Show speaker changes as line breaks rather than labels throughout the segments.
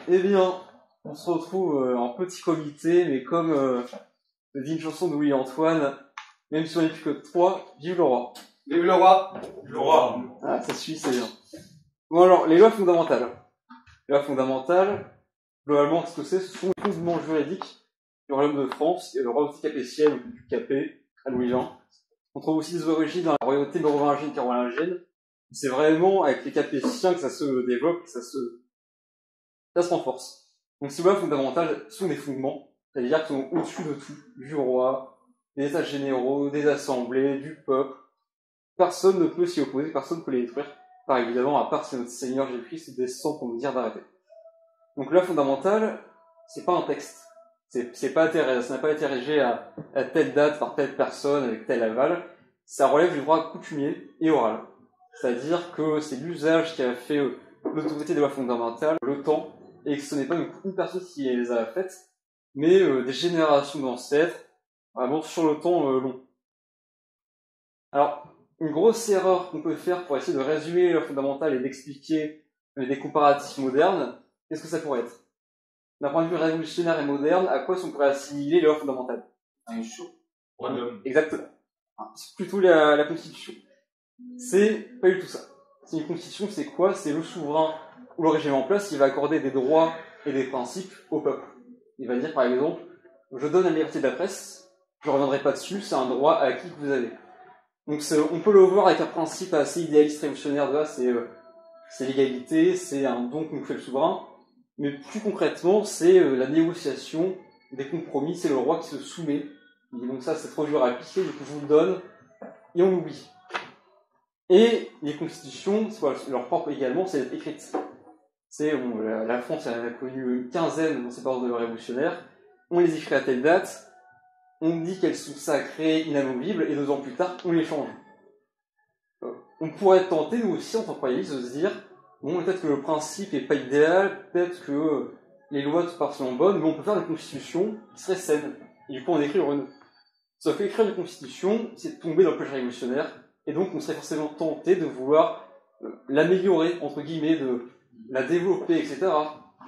Eh bien, on se retrouve en petit comité, mais comme le dit une chanson de Louis-Antoine, même si on n'est plus que 3, vive le roi.
Vive le roi.
Le roi.
Ah, ça suit, c'est bien. Bon alors, les lois fondamentales. Les lois fondamentales, globalement, ce que c'est, ce sont les fondements juridiques du royaume de France et le royauté capétienne, du Capet, à Louis Jean. On trouve aussi des origines dans la royauté mérovingienne et carolingienne. C'est vraiment avec les Capétiens que ça se développe, que ça se renforce. Donc ces lois fondamentales sont des fondements, c'est-à-dire qu'ils sont au-dessus de tout, du roi, des états généraux, des assemblées, du peuple. Personne ne peut s'y opposer, personne ne peut les détruire. Par évidemment, à part si notre Seigneur Jésus-Christ descend pour nous dire d'arrêter. Donc la loi fondamentale, c'est pas un texte. Ça n'a pas été érigé à telle date par telle personne avec tel aval. Ça relève du droit coutumier et oral. C'est-à-dire que c'est l'usage qui a fait l'autorité des lois fondamentales, le temps, et que ce n'est pas une personne qui les a faites, mais des générations d'ancêtres, vraiment sur le temps long. Alors, une grosse erreur qu'on peut faire pour essayer de résumer les lois fondamentales et d'expliquer des comparatifs modernes, qu'est-ce que ça pourrait être? D'un point de vue révolutionnaire et moderne, à quoi est-ce qu'on pourrait assimiler les lois fondamentales?
Un show. Droit de l'homme.
Exactement. C'est plutôt la Constitution. C'est pas du tout ça. C'est une Constitution, c'est quoi? C'est le souverain ou le régime en place qui va accorder des droits et des principes au peuple. Il va dire par exemple, je donne la liberté de la presse, je ne reviendrai pas dessus, c'est un droit acquis que vous avez. Donc on peut le voir avec un principe assez idéaliste révolutionnaire de là, c'est l'égalité, c'est un don que nous fait le souverain, mais plus concrètement, c'est la négociation, des compromis, c'est le roi qui se soumet. Il dit donc ça c'est trop dur à appliquer, donc je vous le donne, et on l'oublie. Et les constitutions, leur propre également, c'est d'être écrites. La France elle a connu une quinzaine dans ses périodes révolutionnaires, on les écrit à telle date, on dit qu'elles sont sacrées, inamovibles, et 2 ans plus tard, on les change. On pourrait tenter, nous aussi, en tant que royalistes, de se dire, bon, peut-être que le principe n'est pas idéal, peut-être que les lois sont partiellement bonnes, mais on peut faire des constitutions qui seraient saines. Et du coup, on écrit une. Sauf qu'écrire une constitution, c'est tomber dans le piège révolutionnaire, et donc on serait forcément tenté de vouloir l'améliorer, entre guillemets, de la développer, etc.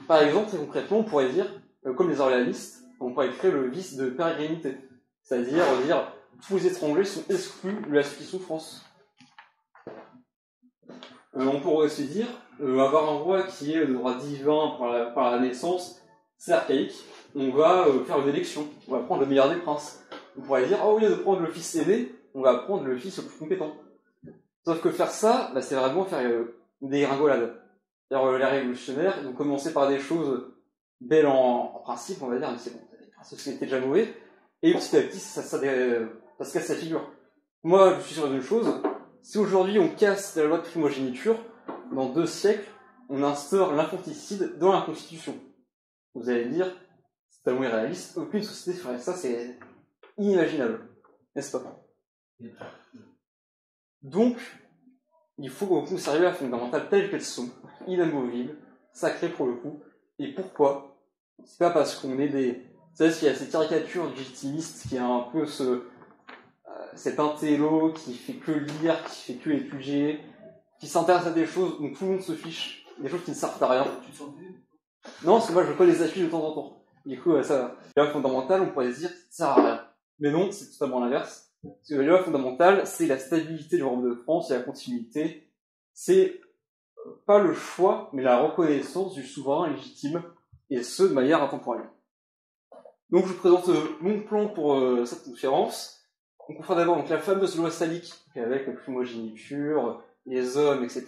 Par exemple, très concrètement, on pourrait dire, comme les orléanistes, on pourrait créer le vice de pérégrinité. C'est-à-dire dire tous les étrangers sont exclus de la succession de France. On pourrait aussi dire avoir un roi qui est de droit divin par la naissance, c'est archaïque. On va faire une élection, on va prendre le meilleur des princes. On pourrait dire, au lieu de prendre le fils aîné, on va prendre le fils le plus compétent. Sauf que faire ça, c'est vraiment faire une dégringolade. Les révolutionnaires, ils ont commencé par des choses belles en principe, on va dire, mais c'est bon, c'était déjà mauvais, et petit à petit, ça se casse la figure. Moi, je suis sûr d'une chose, si aujourd'hui on casse la loi de primogéniture, dans 2 siècles, on instaure l'infanticide dans la Constitution. Vous allez me dire, c'est tellement irréaliste, aucune société ferait ça, c'est inimaginable, n'est-ce pas? Donc, il faut conserver la fondamentale telles qu'elles sont, inamovibles, sacrées pour le coup. Et pourquoi? C'est pas parce qu'on est des... Vous savez, qu'il y a cette caricature légitimiste qui a un peu cet intello qui fait que lire, qui fait que étudier, qui s'intéresse à des choses dont tout le monde se fiche, des choses qui ne servent à rien.
Tu te sens vieux?
Non, parce que moi je colle les affiches de temps en temps. Du coup, ça va. La loi fondamentale, on pourrait se dire que ça ne sert à rien. Mais non, c'est totalement l'inverse. Parce que la loi fondamentale, c'est la stabilité du royaume de France, c'est la continuité. C'est pas le choix, mais la reconnaissance du souverain légitime, et ce, de manière intemporelle. Donc je vous présente mon plan pour cette conférence. Donc on fera d'abord la fameuse loi salique, avec la primogéniture, les hommes, etc.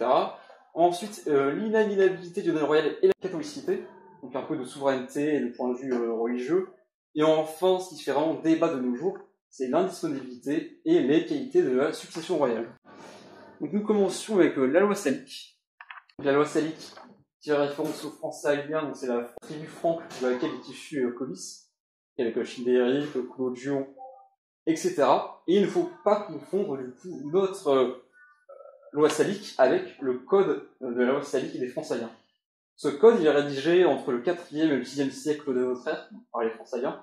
Ensuite, l'inaliénabilité du domaine royal et la catholicité, donc un peu de souveraineté et de point de vue religieux. Et enfin, ce qui fait vraiment débat de nos jours, c'est l'indisponibilité et les qualités de la succession royale. Donc nous commencions avec la loi salique. Donc, la loi salique qui fait référence aux Francs salésiens, donc c'est la tribu franque de laquelle est issue Clovis, avec Childéric, Clodion, etc. Et il ne faut pas confondre du coup notre loi salique avec le code de la loi salique et des Francs salésiens. Ce code, il est rédigé entre le 4e et le 6e siècle de notre ère, par les Francs salésiens,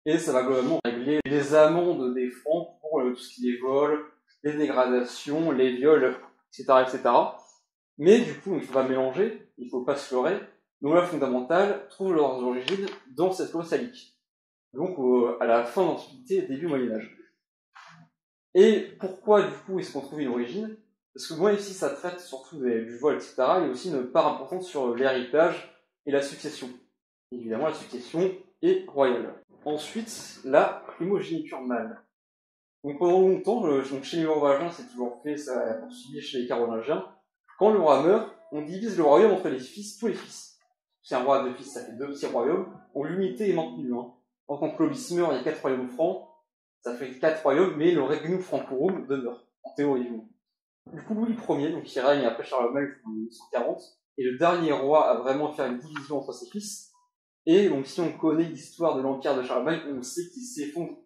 et ça va globalement régler les amendes des Francs pour tout ce qui est vol, les dégradations, les viols, etc., etc. Mais du coup, il ne faut pas mélanger, il ne faut pas se leurrer. nos lois fondamentales trouvent leurs origines dans cette loi salique. Donc à la fin de l'Antiquité et début Moyen-Âge. Et pourquoi du coup est-ce qu'on trouve une origine? Parce que moi ici ça traite surtout du vol, etc. Il y a aussi une part importante sur l'héritage et la succession. Évidemment la succession est royale. Ensuite, la primogéniture mâle. Donc pendant longtemps, donc chez les Mérovingiens c'est toujours fait, ça a poursuivi chez les Carolingiens. Quand le roi meurt, on divise le royaume entre les fils, tous les fils. Si un roi a 2 fils, ça fait 2 petits royaumes, où l'unité est maintenue. En tant que Clovis meurt, il y a 4 royaumes francs, ça fait 4 royaumes, mais le regnum francorum demeure, en théorie. Du coup, Louis Ier, donc qui règne après Charlemagne en 1840, est le dernier roi à vraiment faire une division entre ses fils. Et donc, si on connaît l'histoire de l'empire de Charlemagne, on sait qu'il s'effondre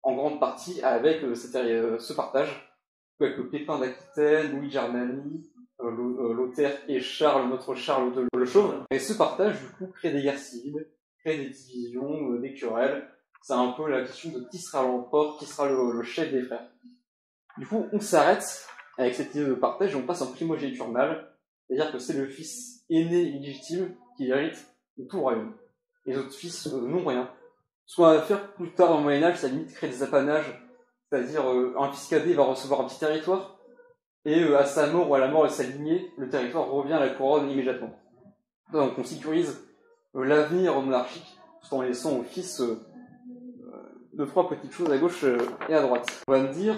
en grande partie avec ce partage, avec le Pépin d'Aquitaine, Louis Germani, Lothaire et Charles, notre Charles de Le Chauve. Et ce partage, du coup, crée des guerres civiles, crée des divisions, des querelles. C'est un peu la question de qui sera l'empereur, qui sera le chef des frères. Du coup, on s'arrête avec cette idée de partage et on passe en primogéniture mâle, c'est-à-dire que c'est le fils aîné illégitime qui hérite de tout le royaume. Les autres fils n'ont rien. Ce qu'on va faire plus tard dans le Moyen-Âge, ça limite crée des apanages, c'est-à-dire un fils cadet va recevoir un petit territoire, et à sa mort ou à la mort de sa lignée, le territoire revient à la couronne immédiatement. Donc on sécurise l'avenir monarchique, tout en laissant au fils 2-3 petites choses à gauche et à droite. On va me dire,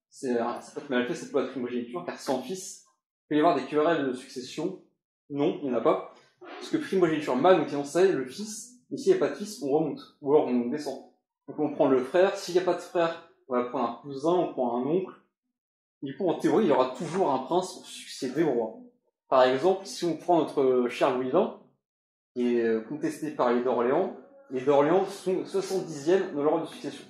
c'est pas mal fait cette loi de primogéniture, car sans fils, il peut y avoir des querelles de succession. Non, il n'y en a pas. Parce que primogéniture mâle, donc on sait, le fils, et s'il n'y a pas de fils, on remonte, ou alors on descend. Donc on prend le frère, s'il n'y a pas de frère, on va prendre un cousin, on prend un oncle. Du coup, en théorie, il y aura toujours un prince pour succéder au roi. Par exemple, si on prend notre cher Louis XX, qui est contesté par les d'Orléans sont 70e dans l'ordre de succession.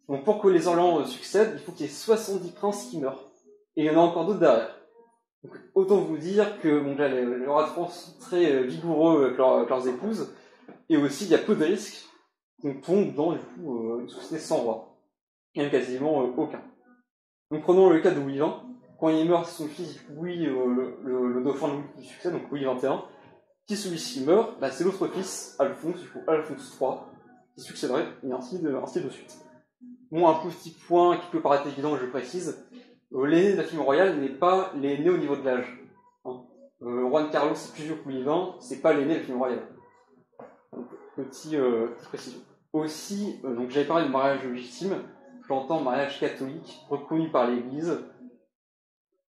Donc pour que les Orléans succèdent, il faut qu'il y ait 70 princes qui meurent. Et il y en a encore d'autres derrière. Donc, autant vous dire que là, les rois de France sont très vigoureux avec leurs épouses, et aussi il y a peu de risques qu'on tombe dans une société sans roi. Il n'y en a quasiment aucun. Donc prenons le cas de Louis XX. Quand il meurt, c'est son fils Louis, le dauphin de Louis qui succède, donc Louis XXI. Si celui-ci meurt, c'est l'autre fils, Alphonse, du coup Alphonse III, qui succéderait, et ainsi de suite. Bon, un petit point qui peut paraître évident, je précise, l'aîné de la famille royale n'est pas l'aîné au niveau de l'âge. Juan Carlos est plus vieux que Louis XX, c'est pas l'aîné de la famille royale. Donc, petite précision. Aussi, donc j'avais parlé de mariage légitime, j'entends mariage catholique, reconnu par l'Église.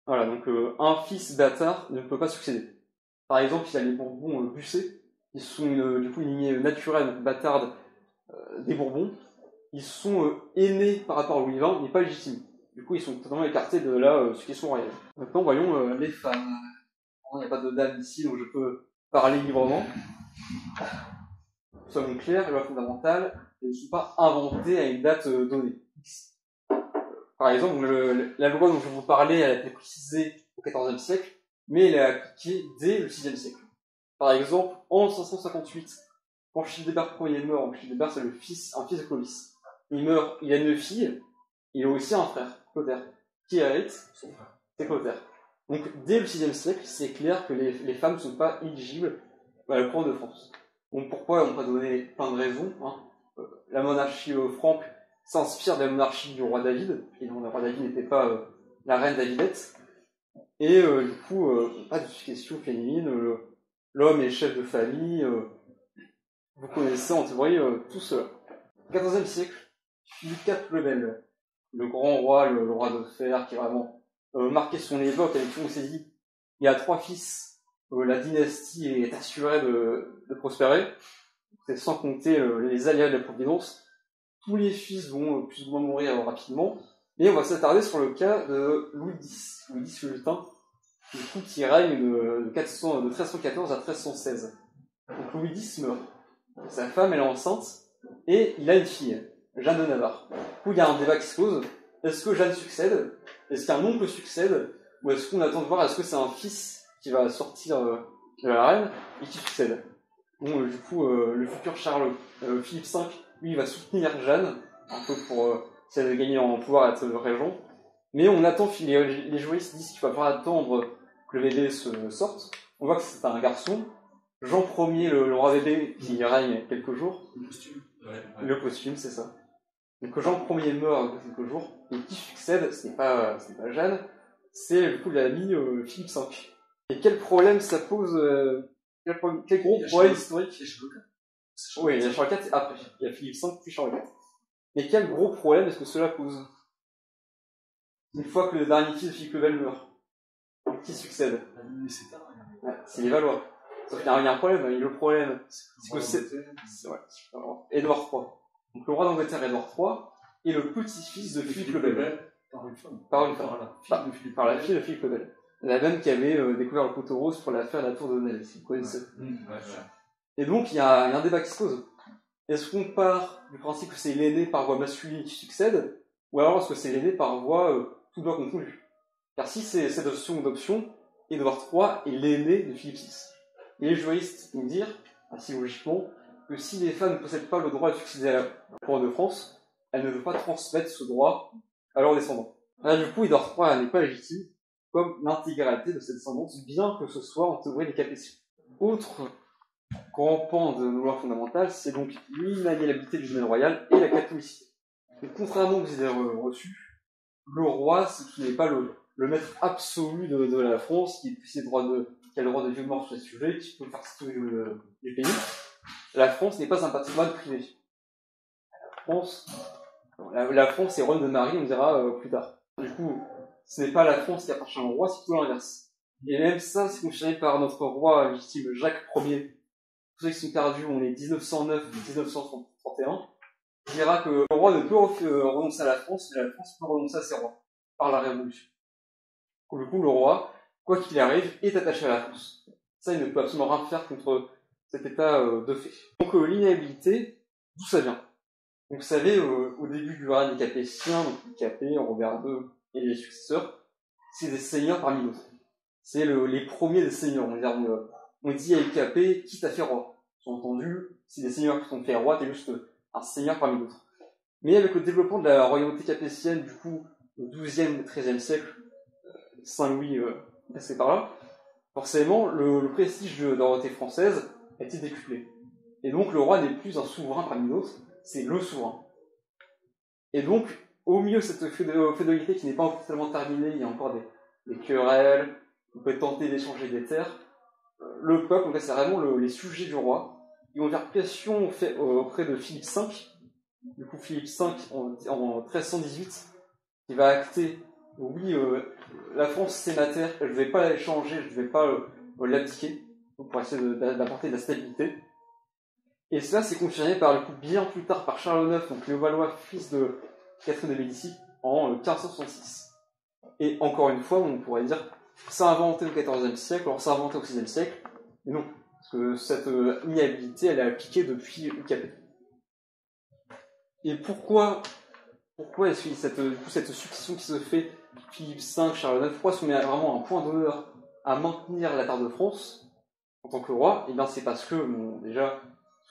Voilà, donc un fils bâtard ne peut pas succéder. Par exemple, il y a les Bourbons Bussé, ils sont du coup une lignée naturelle, donc bâtarde, des Bourbons. Ils sont aînés par rapport à Louis XX, mais pas légitimes. Du coup, ils sont totalement écartés de la succession royale. Maintenant, voyons les femmes. Il n'y a pas de dame ici, donc je peux parler librement. Soyons clairs, les lois fondamentales ne sont pas inventées à une date donnée. Par exemple, la loi dont je vais vous parler, elle a été précisée au XIVe siècle, mais elle est appliquée dès le VIe siècle. Par exemple, en 558, quand Childébert Ier meurt, donc Childébert c'est un fils de Clovis. Il meurt, il a une fille, il a aussi un frère, Clotaire. Qui hérite? C'est Clotaire. Donc dès le VIe siècle, c'est clair que les femmes ne sont pas éligibles à la couronne de France. Donc pourquoi? On peut donner plein de raisons. La monarchie franque s'inspire de la monarchie du roi David, et le roi David n'était pas la reine Davidette. Et du coup, pas de succession féminine, l'homme est chef de famille, vous connaissez en théorie tout cela. Au XIVe siècle, Philippe IV le Bel, le grand roi, le roi de fer, qui a vraiment marqué son époque avec tout, on s'est dit, il y a 3 fils, la dynastie est assurée de prospérer, c'est sans compter les aléas de la Providence. Tous les fils vont plus ou moins mourir rapidement, et on va s'attarder sur le cas de Louis X le Hutin, du coup qui règne de 1314 à 1316. Donc Louis X meurt. Sa femme, elle est enceinte, et il a une fille, Jeanne de Navarre. Du coup, il y a un débat qui se pose. Est-ce que Jeanne succède? Est-ce qu'un oncle succède? Ou est-ce qu'on attend de voir, est-ce que c'est un fils qui va sortir de la reine et qui succède? Bon, du coup, le futur Philippe V, lui, il va soutenir Jeanne, un peu pour essayer de gagner en pouvoir être régent. Mais on attend, les juristes disent qu'il va falloir attendre que le bébé se sorte. On voit que c'est un garçon. Jean Ier, le roi bébé, qui règne quelques jours.
Le costume.
Le costume, c'est ça. Donc Jean Ier meurt quelques jours, et qui succède, ce n'est pas Jeanne, c'est du coup l'ami Philippe V. Et quel problème ça pose, quel gros problème historique.
Il y a Charles IV.
Oui, il y a Charles IV, après, il y a Philippe V, puis Charles IV. Mais quel gros problème est-ce que cela pose? Une fois que le dernier fils de Philippe le Bel meurt, qui succède? C'est les Valois. Sauf qu'il y a un problème, le problème, c'est que c'est Édouard III. Donc le roi d'Angleterre, Édouard III, est le petit-fils de Philippe le Bel.
Par une femme.
Par la fille de Philippe le Bel. La même qui avait découvert le poteau rose pour l'affaire de la tour de Nesle, si vous connaissez. Et donc il y a un débat qui se pose. Est-ce qu'on part du principe que c'est l'aîné par voie masculine qui succède, ou alors est-ce que c'est l'aîné par voie tout doigt confondu? Car si c'est cette option, Édouard III est l'aîné de Philippe VI. Et les juristes vont dire, assez logiquement, que si les femmes ne possèdent pas le droit de succéder à la couronne de France, elles ne peuvent pas transmettre ce droit à leurs descendants. Là, du coup, Édouard III n'est pas légitime, comme l'intégralité de cette descendance, bien que ce soit en théorie des Capétiens. Autre grand pan de nos lois fondamentales, c'est donc l'inaliénabilité du domaine royal et la catholicité. Donc, contrairement aux idées reçues, le roi, ce n'est pas le maître absolu de la France, qui a le droit de vie ou de mort sur ce sujet, qui peut faire tout du pays. La France n'est pas un patrimoine privé. La France est royaume de Marie, on dira plus tard. Du coup, ce n'est pas la France qui appartient au roi, c'est tout l'inverse. Et même ça, c'est confirmé par notre roi légitime Jacques Ier. Tous ceux qui sont perdus, on est 1909-1931, dira que le roi ne peut renoncer à la France, mais la France peut renoncer à ses rois, par la Révolution. Du coup, le roi, quoi qu'il arrive, est attaché à la France. Ça, il ne peut absolument rien faire contre cet état de fait. Donc, l'inaliénabilité, d'où ça vient? Donc, vous savez, au début du règne des Capétiens, donc les Capets, Robert II et les successeurs, c'est des seigneurs parmi d'autres. C'est les premiers des seigneurs. On dit à les Capets, qui t'a fait roi? Entendu, si des seigneurs qui t'ont fait roi, t'es juste un seigneur parmi d'autres. Mais avec le développement de la royauté capétienne, du coup, au XIIe et XIIIe siècle, Saint-Louis, c'est par là, forcément, le prestige de la royauté française a été décuplé. Et donc, le roi n'est plus un souverain parmi d'autres, c'est le souverain. Et donc, au milieu de cette féodalité qui n'est pas encore totalement terminée, il y a encore des querelles, on peut tenter d'échanger des terres. Le peuple, donc là, c'est vraiment les sujets du roi. Ils vont faire pression auprès de Philippe V. Du coup, Philippe V, en 1318, il va acter, oui, la France c'est ma terre, je ne vais pas l'échanger, je ne vais pas l'abdiquer, pour essayer d'apporter de la stabilité. Et cela, c'est confirmé par, du coup, bien plus tard par Charles IX, donc le Valois, fils de Catherine de Médicis, en 1566. Et encore une fois, on pourrait dire, ça a inventé au XIVe siècle, alors ça a inventé au XVIe siècle, mais non, parce que cette inhabilité, elle est appliquée depuis le Capet. Et pourquoi est-ce que cette succession qui se fait, Philippe V, Charles IX, pourquoi est-ce qu'on met vraiment un point d'honneur à maintenir la terre de France en tant que roi? Et bien c'est parce que,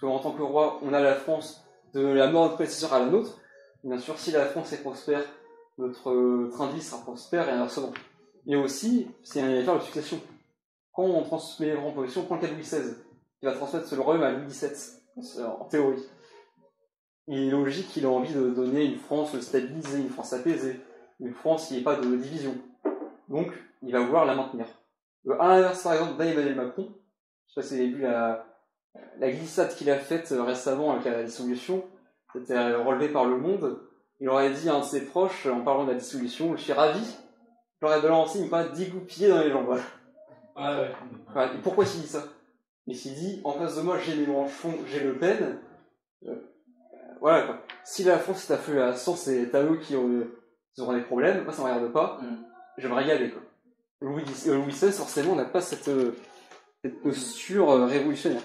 en tant que roi, on a la France de la mort de notre prédécesseur à la nôtre. Bien sûr, si la France est prospère, notre train de vie sera prospère et inversement. Et aussi, c'est une affaire de succession. Quand on transmet en position, on prend le cas de Louis XVI, qui va transmettre le royaume à Louis XVII, en théorie. Il est logique qu'il ait envie de donner une France stabilisée, une France apaisée, une France qui n'ait pas de division. Donc, il va vouloir la maintenir. À l'inverse, par exemple, d'Emmanuel Macron, je ne sais pas si vous avez vu la glissade qu'il a faite récemment avec la dissolution, c'était relevé par Le Monde. Il aurait dit à un de ses proches, en parlant de la dissolution, je suis ravi, j'aurais balancé une patte dégoupillée dans les jambes.
Ah ouais.
Voilà. Et pourquoi il dit ça? Il s'est dit, en face de moi, j'ai Mélenchon, j'ai Le Pen. Voilà quoi. Si la France est affluée à 100, c'est à eux qui auront des problèmes. Moi, ça ne me regarde pas. Je vais me régaler quoi. Louis XVI, forcément, n'a pas cette posture révolutionnaire.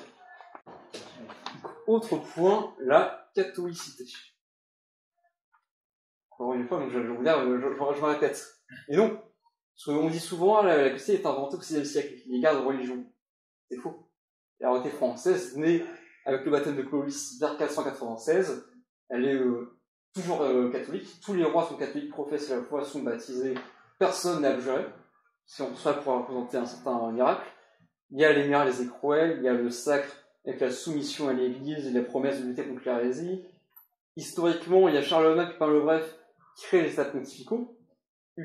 Autre point, la catholicité. Encore une fois, donc je me répète. Et non, parce qu'on dit souvent, la catholicité est inventée au VIe siècle, les gardes de religion. C'est faux. La royauté française, née avec le baptême de Clovis vers 496, elle est toujours catholique. Tous les rois sont catholiques, professent la foi, sont baptisés. Personne n'a abjuré, si on soit pour représenter un certain miracle. Il y a les miracles cruels, il y a le sacre avec la soumission à l'Église et la promesse de lutter contre l'hérésie. Historiquement, il y a Charlemagne, Pipin le Bref, qui crée les États pontificaux.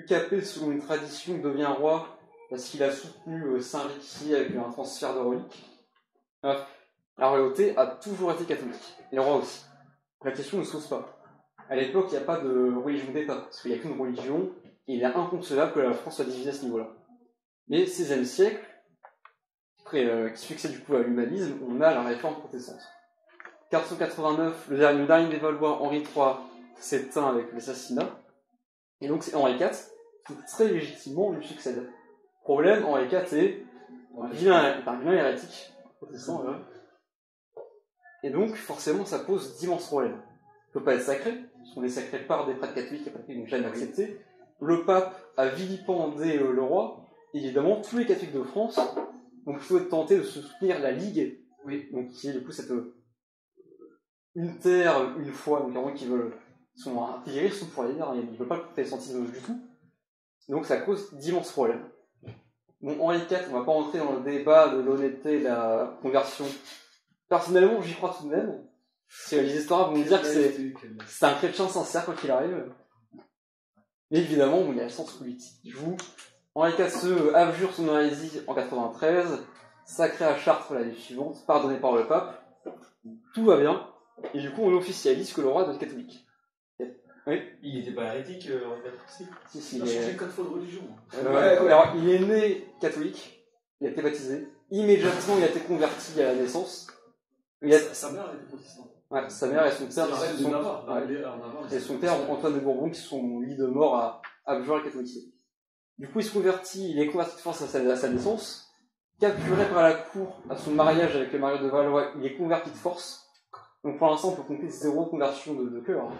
Capet, selon une tradition, devient roi parce qu'il a soutenu Saint Riquier avec un transfert de reliques. Bref, la royauté a toujours été catholique, et le roi aussi. La question ne se pose pas. À l'époque, il n'y a pas de religion d'État, parce qu'il n'y a qu'une religion, et il est inconcevable que la France soit divisée à ce niveau-là. Mais 16e siècle, qui succède du coup à l'humanisme, on a la réforme protestante. 489, le dernier des Valois, Henri III, s'éteint avec l'assassinat, et donc c'est Henri IV qui très légitimement lui succède. Problème, Henri IV est un vilain hérétique, protestant, et donc forcément ça pose d'immenses problèmes. Il ne peut pas être sacré, parce qu'on est sacré par des prêtres catholiques qui n'ont jamais accepté. Le pape a vilipendé le roi, et évidemment tous les catholiques de France ont plutôt tenté de soutenir la Ligue, donc qui est du coup cette une terre, une foi, donc vraiment qui sont intégrés, sont pour dire, ils ne veulent pas le protestantisme du tout. Donc ça cause d'immenses problèmes. Bon, Henri IV, on ne va pas rentrer dans le débat de l'honnêteté et de la conversion. Personnellement, j'y crois tout de même. Parce que les historiens vont me dire que c'est un chrétien sincère, quoi qu'il arrive. Mais évidemment, il y a le sens politique qui joue. Henri IV se abjure son hérésie en 93, sacré à Chartres l'année suivante, pardonné par le pape. Tout va bien. Et du coup, on officialise que le roi doit être catholique. Oui.
Il n'était pas hérétique, Henri IV.
Si,
il a changé 4 fois de religion.
Alors, il est né catholique, il a été baptisé. Immédiatement, il a été converti à la naissance.
Sa mère était protestante.
Ouais, sa mère et son père, et son père Antoine de Bourbon, qui sont lit de mort à abjurer le catholicisme. Du coup, il est converti de force à sa naissance. Capturé par la cour à son mariage avec le Marie de Valois, il est converti de force. Donc pour l'instant, on peut compter 0 conversion de cœur.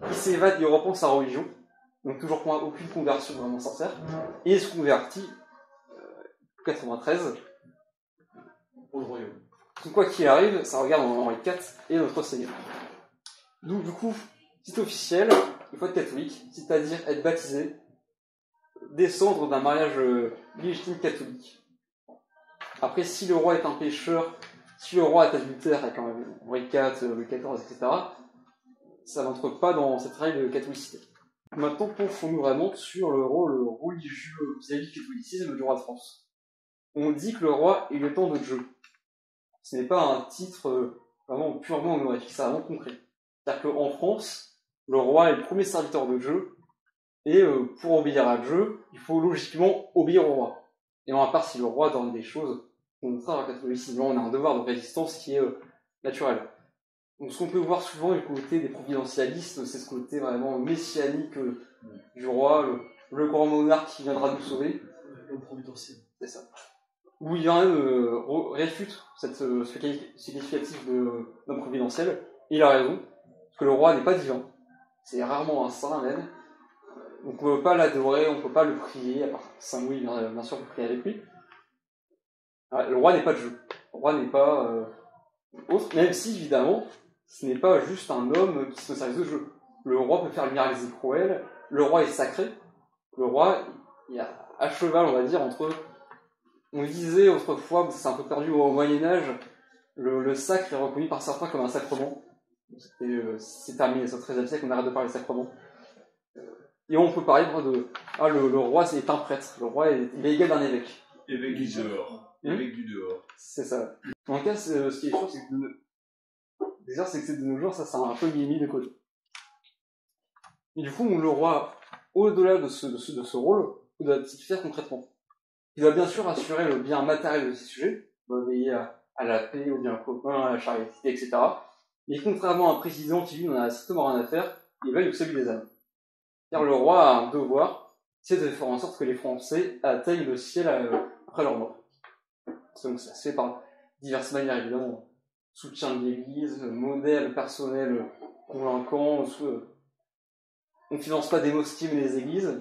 Il s'évade, il reprend sa religion. Donc toujours aucune conversion vraiment sincère. Et il se convertit en 93
pour le royaume.
Donc quoi qu'il arrive, ça regarde en Henri IV et notre Seigneur. Donc du coup, c'est officiel, il faut être catholique, c'est-à-dire être baptisé, descendre d'un mariage légitime catholique. Après, si le roi est un pécheur, si le roi est adultère, avec Henri IV, Louis XIV, etc., ça n'entre pas dans cette règle de catholicité. Maintenant, penchons-nous vraiment sur le rôle religieux vis-à-vis du catholicisme du roi de France. On dit que le roi est le temps de Dieu. Ce n'est pas un titre vraiment purement honorifique, c'est vraiment concret. C'est-à-dire qu'en France, le roi est le premier serviteur de Dieu, et pour obéir à Dieu, il faut logiquement obéir au roi. Et à part si le roi donne des choses contraires au catholicisme, on a un devoir de résistance qui est naturel. Donc ce qu'on peut voir souvent du côté des providentialistes, c'est ce côté vraiment messianique du roi, le grand monarque qui viendra nous sauver.
Le providentiel.
C'est ça. Où il vient même réfute ce qualificatif d'homme providentiel, et il a raison, parce que le roi n'est pas divin, c'est rarement un saint même, donc on ne peut pas l'adorer, on ne peut pas le prier, à part Saint Louis, bien sûr, pour prier avec lui. Le roi n'est pas Dieu, le roi n'est pas autre, même si évidemment, ce n'est pas juste un homme qui se service de Dieu. Le roi peut faire le miracle cruel, le roi est sacré, le roi il est à cheval, on va dire, entre... On disait autrefois, c'est un peu perdu au Moyen-Âge, le sacre est reconnu par certains comme un sacrement. C'est terminé, c'est au XIIIe siècle, on arrête de parler de sacrement. Et on peut parler de... le roi, c'est un prêtre. Le roi, il est égal d'un évêque.
Évêque du dehors. Évêque du dehors.
C'est ça. En tout cas, ce qui est sûr, c'est que de nos jours, ça a un peu mis de côté. Et du coup, le roi, au-delà de ce rôle, doit-il faire concrètement? Il doit bien sûr assurer le bien matériel de ses sujets, il doit veiller à la paix, au bien commun, à la charité, etc. Mais contrairement à un président qui, lui, n'en a strictement rien à faire, il veille au salut des âmes. Car le roi a un devoir, c'est de faire en sorte que les Français atteignent le ciel après leur mort. Donc ça se fait par diverses manières, évidemment. Soutien de l'Église, modèle personnel convaincant, on ne finance pas des mosquées mais des églises.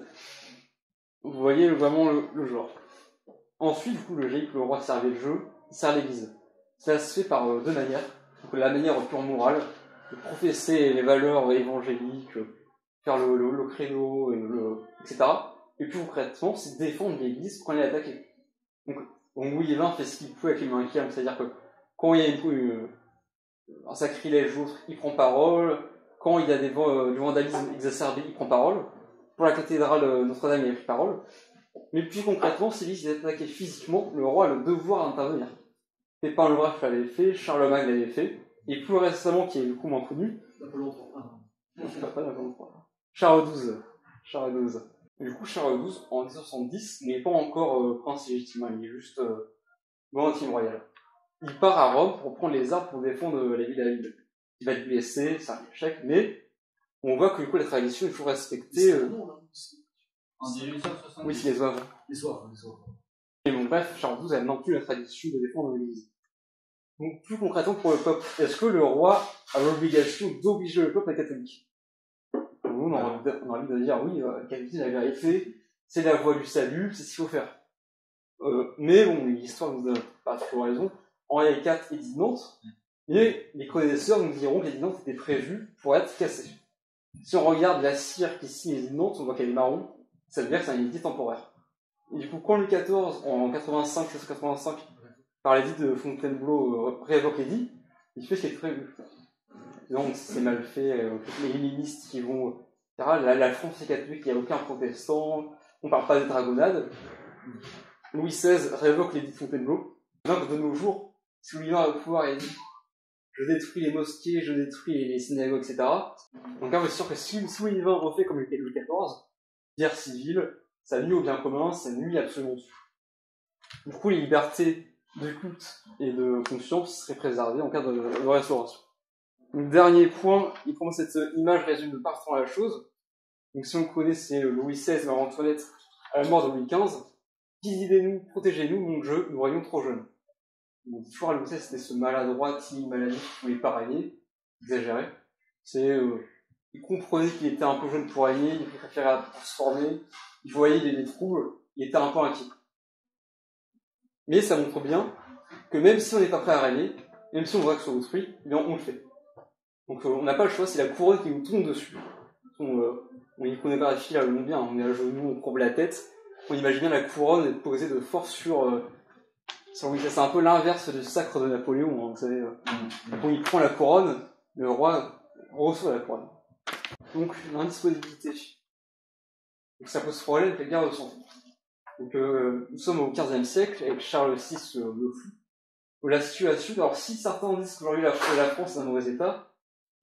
Vous voyez vraiment le genre. Ensuite, du coup, logique, le roi servait le jeu, il sert l'Église. Ça se fait par deux manières. Donc, la manière pure morale, de professer les valeurs évangéliques, faire le credo, etc. Et plus concrètement, c'est défendre l'Église quand elle est attaquée. Donc, Donc Louis XX fait ce qu'il peut avec les mains calmes, c'est-à-dire que quand il y a un sacrilège ou autre, il prend parole. Quand il y a du vandalisme exacerbé, il prend parole. Pour la cathédrale Notre-Dame, il a pris parole. Mais plus concrètement, si il est attaqué physiquement, le roi a le devoir d'intervenir. Pépin le Bref l'avait fait, Charlemagne l'avait fait, et plus récemment, qui est du coup moins connu, Charles XII. Charles XII. Du coup, Charles XII, en 1970, n'est pas encore prince légitime, il est juste bon team royal. Il part à Rome pour prendre les armes pour défendre la ville de la ville. Il va être blessé, c'est un échec, mais on voit que du coup la tradition est toujours respectée.
En 1870.
Oui, c'est les oeuvres.
Les oeuvres.
Et bon, bref, Charles XII a maintenu la tradition de défendre l'Église. Donc, plus concrètement pour le peuple, est-ce que le roi a l'obligation d'obliger le peuple à être catholique? Nous, on a envie de dire oui, catholique, la vérité, c'est la voie du salut, c'est ce qu'il faut faire. Mais bon, l'histoire nous a pas trop raison. Henri IV édit Nantes, et les connaisseurs nous diront que l'édit Nantes était prévu pour être cassé. Si on regarde la cire qui signe l'édit Nantes, on voit qu'elle est marron, ça veut dire que c'est un édit temporaire. Et du coup, quand Louis XIV, en 1785, par l'édit de Fontainebleau, réévoque l'édit, il fait ce qui est prévu. Donc, c'est mal fait, les hellénistes qui vont... La France est catholique, il n'y a aucun protestant, on ne parle pas de dragonnade. Louis XVI révoque l'édit de Fontainebleau. Donc, de nos jours, si Louis XX a au pouvoir et dit « je détruis les mosquées, je détruis les synagogues, etc. » Donc là, c'est sûr que si Louis XX refait comme Louis XIV, guerre civile, ça nuit au bien commun, ça nuit absolument tout. Du coup, les libertés de culte et de conscience seraient préservées en cas de restauration. Donc, dernier point, et comment cette image résume parfaitement la chose. Donc, si on connaît, c'est Louis XVI, Marie-Antoinette, à la mort de Louis XV. Guidez-nous, protégez-nous, mon jeu, nous voyons trop jeunes. Donc, toujours à Louis XVI, c'était ce maladroit, timide, maladif qui voulait pas régner, exagéré. Il comprenait qu'il était un peu jeune pour régner, il préférait se former, il voyait des troubles, il était un peu inquiet. Mais ça montre bien que même si on n'est pas prêt à régner, même si on voit que c'est autrui, eh bien on le fait. Donc on n'a pas le choix, c'est la couronne qui nous tombe dessus. On n'y connaît pas la fille, là, le long bien, on est à genoux, on courbe la tête, on imagine bien la couronne être posée de force sur Louis XVI. C'est un peu l'inverse du sacre de Napoléon, hein, vous savez. Quand il prend la couronne, le roi reçoit la couronne. Donc l'indisponibilité. Donc ça pose problème avec la guerre de 100 ans. Donc nous sommes au XVe siècle, avec Charles VI le fou. La situation, alors si certains disent qu'aujourd'hui la France est dans un mauvais état,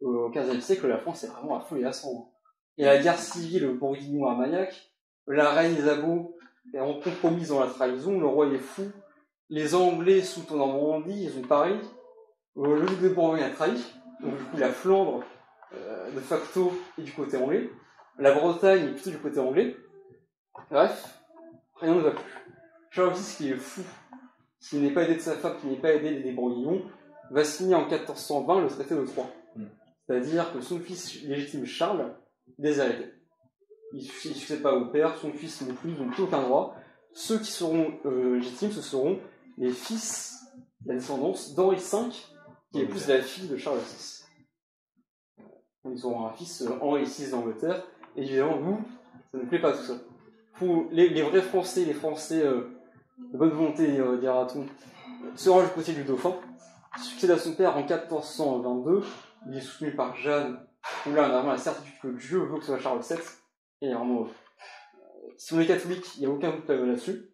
au XVe siècle, la France est vraiment à feu et à sang. Et la guerre civile bourguignon à Magnac, la reine Isabeau est en compromise dans la trahison, le roi est fou, les Anglais sont en Normandie, ils ont Paris, le duc de Bourgogne a trahi, donc du coup la Flandre, de facto, est du côté anglais, la Bretagne est plutôt du côté anglais. Bref, rien ne va plus. Charles VI, qui est fou, qui n'est pas aidé de sa femme, qui n'est pas aidé des Bourguignons, va signer en 1420 le traité de Troyes. C'est-à-dire que son fils légitime Charles déshérété. Il ne succède pas au père, son fils non plus, ils n'ont plus aucun droit. Ceux qui seront légitimes, ce seront les fils, la descendance d'Henri V, qui épouse la fille de Charles VI. Ils auront un fils, Henri VI d'Angleterre, et évidemment, nous, ça ne nous plaît pas tout ça. Pour les vrais Français, les Français de bonne volonté, dira-t-on, seront du côté du dauphin, succède à son père en 1422, il est soutenu par Jeanne, où là on a vraiment la certitude que Dieu veut que ce soit Charles VII, et vraiment, si on est catholique, il n'y a aucun doute là-dessus.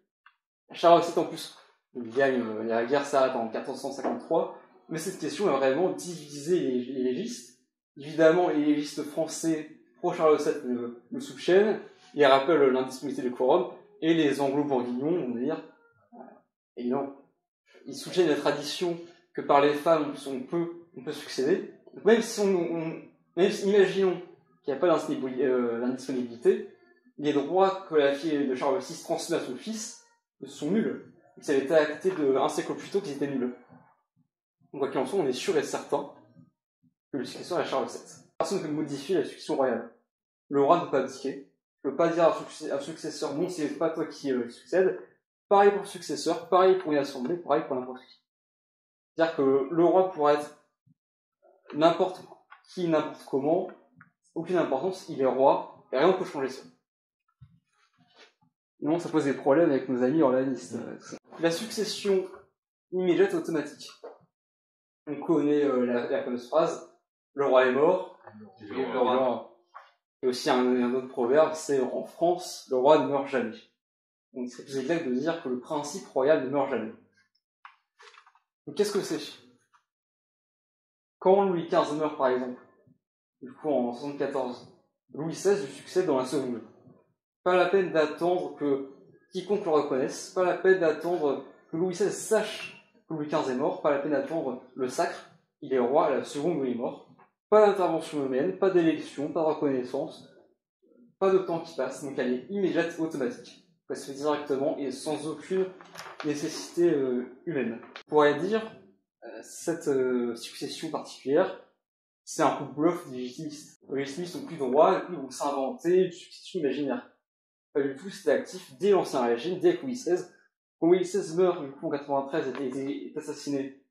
Charles VII en plus, il gagne, la guerre s'arrête en 1453, mais cette question a vraiment divisé les légistes. Évidemment, les légistes français pro-Charles VII le soutiennent, ils rappellent l'indisponibilité des couronnes, et les anglo-bourguignons vont dire, et non, ils soutiennent la tradition que par les femmes on peut succéder. Donc même si imaginons qu'il n'y a pas d'indisponibilité, les droits que la fille de Charles VI transmet à son fils sont nuls. Ça avait été acté un siècle plus tôt qu'ils étaient nuls. Donc quoi qu'il en soit, on est sûr et certain que le successeur est Charles VII. Personne ne peut modifier la succession royale. Le roi ne peut pas abdiquer. Ne peut pas dire à un successeur non, c'est pas toi qui succède. Pareil pour le successeur, pareil pour une assemblée, pareil pour n'importe qui. C'est-à-dire que le roi pourrait être n'importe qui, n'importe comment, aucune importance, il est roi, et rien ne peut changer ça. Non, ça pose des problèmes avec nos amis orlanistes. La succession immédiate automatique. On connaît la fameuse phrase « Le roi est mort », et aussi un autre proverbe, c'est « En France, le roi ne meurt jamais ». Donc c'est plus exact de dire que le principe royal ne meurt jamais. Donc qu'est-ce que c'est? Quand Louis XV meurt par exemple, du coup en 74, Louis XVI lui succède dans la seconde. Pas la peine d'attendre que quiconque le reconnaisse, pas la peine d'attendre que Louis XVI sache que Louis XV est mort, pas la peine d'attendre le sacre, il est roi à la seconde où il est mort. Pas d'intervention humaine, pas d'élection, pas de reconnaissance, pas de temps qui passe, donc elle est immédiate, automatique. Ça se fait directement et sans aucune nécessité humaine. On pourrait dire, cette succession particulière, c'est un coup de bluff des légitimistes. Les légitimistes n'ont plus de roi, et puis ils vont s'inventer une succession imaginaire. Pas du tout, c'était actif dès l'Ancien Régime, dès Louis XVI. Quand Louis XVI meurt, du coup en 93, est assassiné,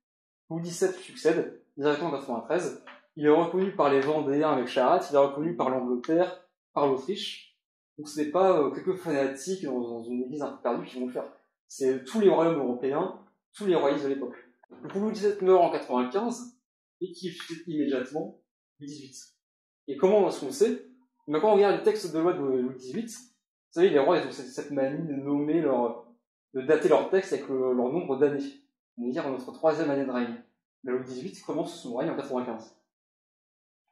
Louis XVII succède, directement en 93. Il est reconnu par les Vendéens avec Charat, il est reconnu par l'Angleterre, par l'Autriche. Donc ce n'est pas quelques fanatiques dans une église un peu perdue qui vont le faire. C'est tous les royaumes européens, tous les royaumes de l'époque. Donc Louis XVII meurt en 95, et qui succède immédiatement Louis XVIII. Et comment est-ce qu'on le sait? Mais quand on regarde les textes de loi de Louis XVIII, vous savez, les rois, ils ont cette manie de nommer de dater leurs textes avec leur nombre d'années. On va dire notre 3e année de règne. Mais Louis XVIII commence son règne en 95.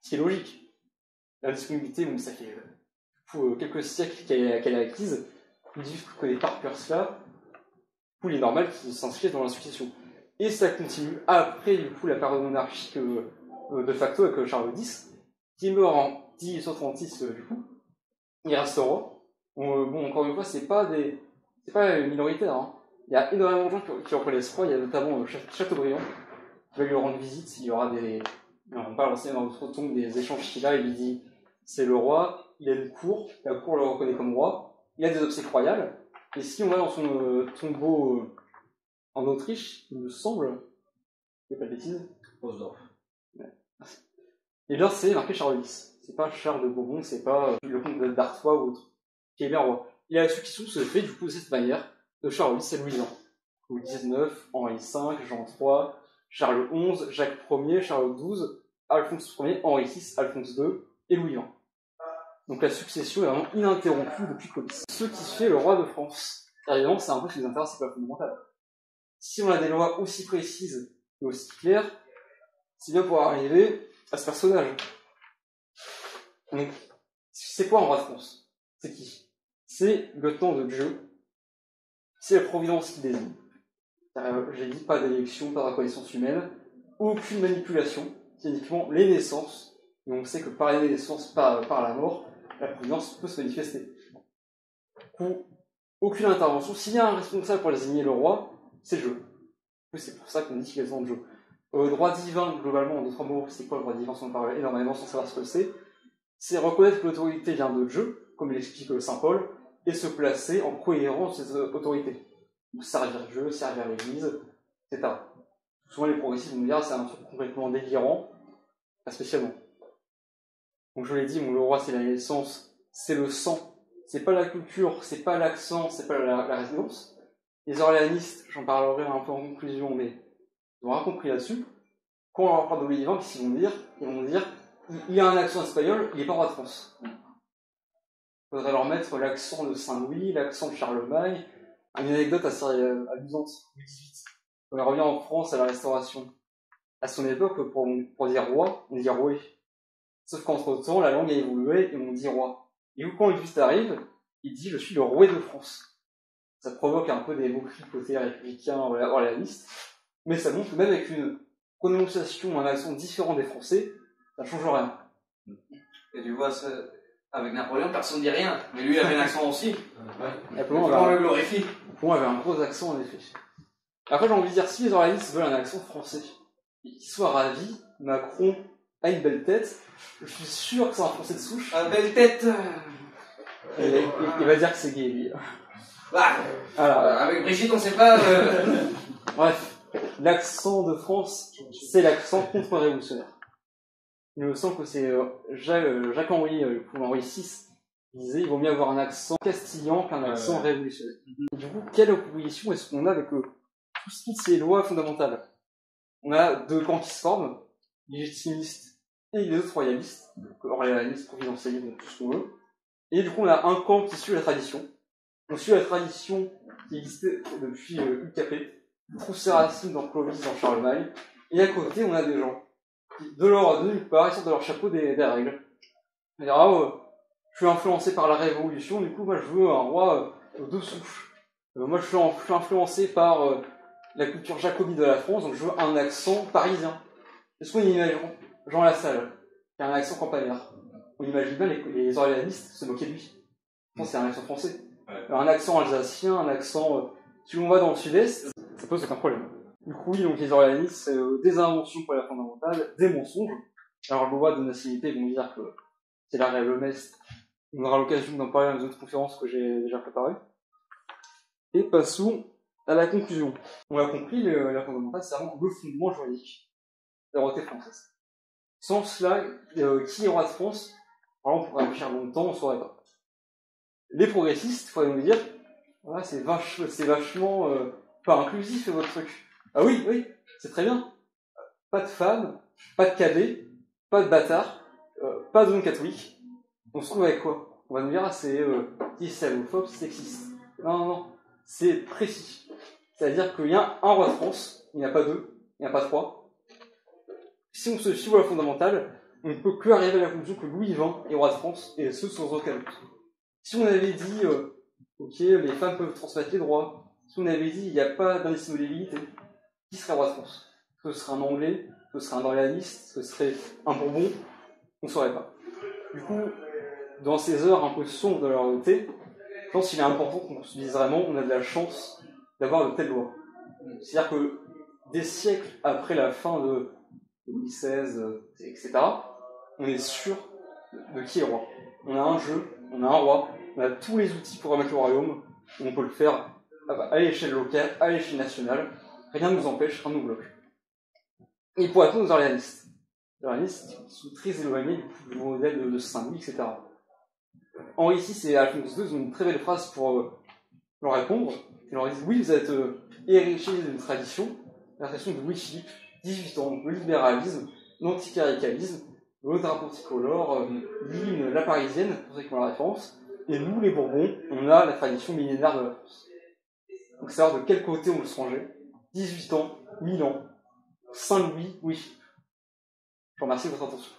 C'est logique. La disponibilité, bon, ça fait quelques siècles qu'elle a acquise. Louis XVIII connaît par cœur cela. Du coup, il est normal qu'il s'inscrive dans la succession. Et ça continue après, du coup, la période monarchique de facto avec Charles X, qui meurt en 1836, du coup. Il reste roi. Bon, encore une fois, c'est pas minoritaire, hein. Il y a énormément de gens qui reconnaissent roi. Il y a notamment Chateaubriand qui va lui rendre visite. Il y aura on parle aussi dans notre tombe des échanges qu'il a. Il lui dit c'est le roi, il a une cour, la cour le reconnaît comme roi, il a des obsèques royales. Et si on va dans son tombeau en Autriche, il me semble, il n'y a pas de bêtises,
Osdorf.
Ouais. Et bien c'est marqué Charles X. C'est pas Charles de Bourbon, c'est pas le comte d'Artois ou autre, qui est bien roi. Et la succession se fait du coup de cette manière de Charles X et Louis XI. Louis XIX, Henri V, Jean III, Charles XI, Jacques Ier, Charles XII, Alphonse Ier, Henri VI, Alphonse II et Louis XX. Donc la succession est vraiment ininterrompue depuis Clovis. Ce qui fait le roi de France. Évidemment, c'est un peu ce qui nous intéresse, c'est pas fondamental. Si on a des lois aussi précises et aussi claires, c'est bien pour arriver à ce personnage. Donc, c'est quoi un roi de France? C'est qui? C'est le temps de Dieu. C'est la providence qui désigne. J'ai dit pas d'élection, pas de reconnaissance humaine, aucune manipulation, c'est uniquement les naissances. Et on sait que par les naissances, par la mort, la providence peut se manifester. Ou aucune intervention. S'il y a un responsable pour désigner le roi, c'est Dieu. C'est pour ça qu'on dit qu'il est devant Dieu. Droit divin, globalement, en d'autres mots, c'est quoi le droit divin? On en parle énormément sans savoir ce que c'est. C'est reconnaître que l'autorité vient de Dieu, comme l'explique saint Paul, et se placer en cohérence de cette autorité. Donc, servir Dieu, servir l'Église, etc. Souvent les progressistes vont me dire c'est un truc complètement délirant, pas spécialement. Donc je l'ai dit, le roi c'est la naissance, c'est le sang, c'est pas la culture, c'est pas l'accent, c'est pas la résidence. Les orléanistes, j'en parlerai un peu en conclusion, mais ils ont rien compris là-dessus. Quand on leur parle de Louis XX, qu'est-ce qu'ils vont dire? Ils vont dire il a un accent espagnol, il n'est pas roi de France. Il faudrait leur mettre l'accent de Saint-Louis, l'accent de Charlemagne. Une anecdote assez amusante, Louis XVIII. Quand il revient en France à la Restauration, à son époque, pour dire roi, on dit roué. Sauf qu'entre-temps, la langue a évolué et on dit roi. Et quand Louis XVIII arrive, il dit « je suis le roué de France ». Ça provoque un peu des moqueries côté républicain, orléaniste, mais ça montre que même avec une prononciation, un accent différent des Français, ça ne change rien.
Et tu vois, avec Napoléon, personne ne dit rien. Mais lui, il avait un accent aussi.
Napoléon
le glorifie.
Napoléon avait un gros accent, en effet. Après, j'ai envie de dire, si les orléanistes veulent un accent français, et qu'ils soient ravis, Macron a une belle tête, je suis sûr que c'est un Français de souche.
Une belle tête.
Il va dire que c'est gay, lui.
Bah,
alors,
avec Brigitte, on sait pas.
Bref, l'accent de France, c'est l'accent contre-révolutionnaire. Il me semble que c'est Jacques-Henri VI Il disait il vaut mieux avoir un accent castillan qu'un accent révolutionnaire. Et du coup, quelle opposition est-ce qu'on a avec toutes ces lois fondamentales? On a deux camps qui se forment, les légitimistes et les autres royalistes, royalistes, providentialistes, tout ce qu'on veut. Et du coup, on a un camp qui suit la tradition. On suit la tradition qui existait depuis UKP, trouve ses racines dans Clovis, dans Charlemagne. Et à côté, on a des gens qui, de nulle part, ils sortent de leur chapeau des règles. Ils disent, je suis influencé par la Révolution, du coup, moi, je veux un roi de souche. Moi, je suis influencé par la culture jacobine de la France, donc je veux un accent parisien. Est-ce qu'on imagine Jean Lassalle, qui a un accent campagnard? On imagine bien les orléanistes se moquer de lui. Je pense que c'est un accent français. Alors, un accent alsacien, un accent... si on va dans le sud-est, ça pose aucun problème. Du coup, oui, donc les orléanistes, c'est des inventions pour la fondamentale, des mensonges. Alors, loi de nationalité vont dire que c'est la règle mest. On aura l'occasion d'en parler dans les autres conférences que j'ai déjà préparées. Et passons à la conclusion. On l'a compris, la fondamentale, c'est vraiment le fondement juridique de la royauté française. Sans cela, qui est roi de France? Alors, on pourrait réfléchir longtemps, on ne saurait pas. Les progressistes, il faudrait nous dire, voilà, c'est vachement pas inclusif votre truc. Ah oui, c'est très bien. Pas de femmes, pas de cadets, pas de bâtards, pas d'hommes catholiques. On se trouve avec quoi? On va nous dire, c'est islamophobe, sexiste. Non, c'est précis. C'est-à-dire qu'il y a un roi de France, il n'y a pas deux, il n'y a pas trois. Si on se suit à la fondamentale, on ne peut que arriver à la conclusion que Louis XX est roi de France, et ce sans aucun doute. Si on avait dit, ok, les femmes peuvent transmettre les droits, si on avait dit, il n'y a pas d'indisponibilité, qui serait roi de France? Ce serait un Anglais, ce serait un Orléaniste, ce serait un Bourbon, on ne saurait pas. Du coup, dans ces heures un peu sombres de la royauté, je pense qu'il est important qu'on se dise vraiment, on a de la chance d'avoir de telles lois. C'est-à-dire que des siècles après la fin de Louis XVI, etc., on est sûr de qui est roi. On a un jeu, on a un roi, on a tous les outils pour remettre le royaume, et on peut le faire à l'échelle locale, à l'échelle nationale. Rien ne nous empêche, rien ne nous bloque. Et pour répondre aux orléanistes. Les orléanistes sont très éloignés du modèle de Saint-Louis, etc. Henri VI et Alphonse II ont une très belle phrase pour leur répondre. Ils leur disent, oui, vous êtes héritiers d'une tradition, la tradition de Louis-Philippe, 18 ans, le libéralisme, l'anticléricalisme, le drapeau tricolore, l'hymne, la parisienne, pour ceux qui ont la référence, et nous, les Bourbons, on a la tradition millénaire de la France. Donc, savoir de quel côté on veut se ranger. 18 ans, 1000 ans, Saint-Louis, oui. Je vous remercie de votre attention.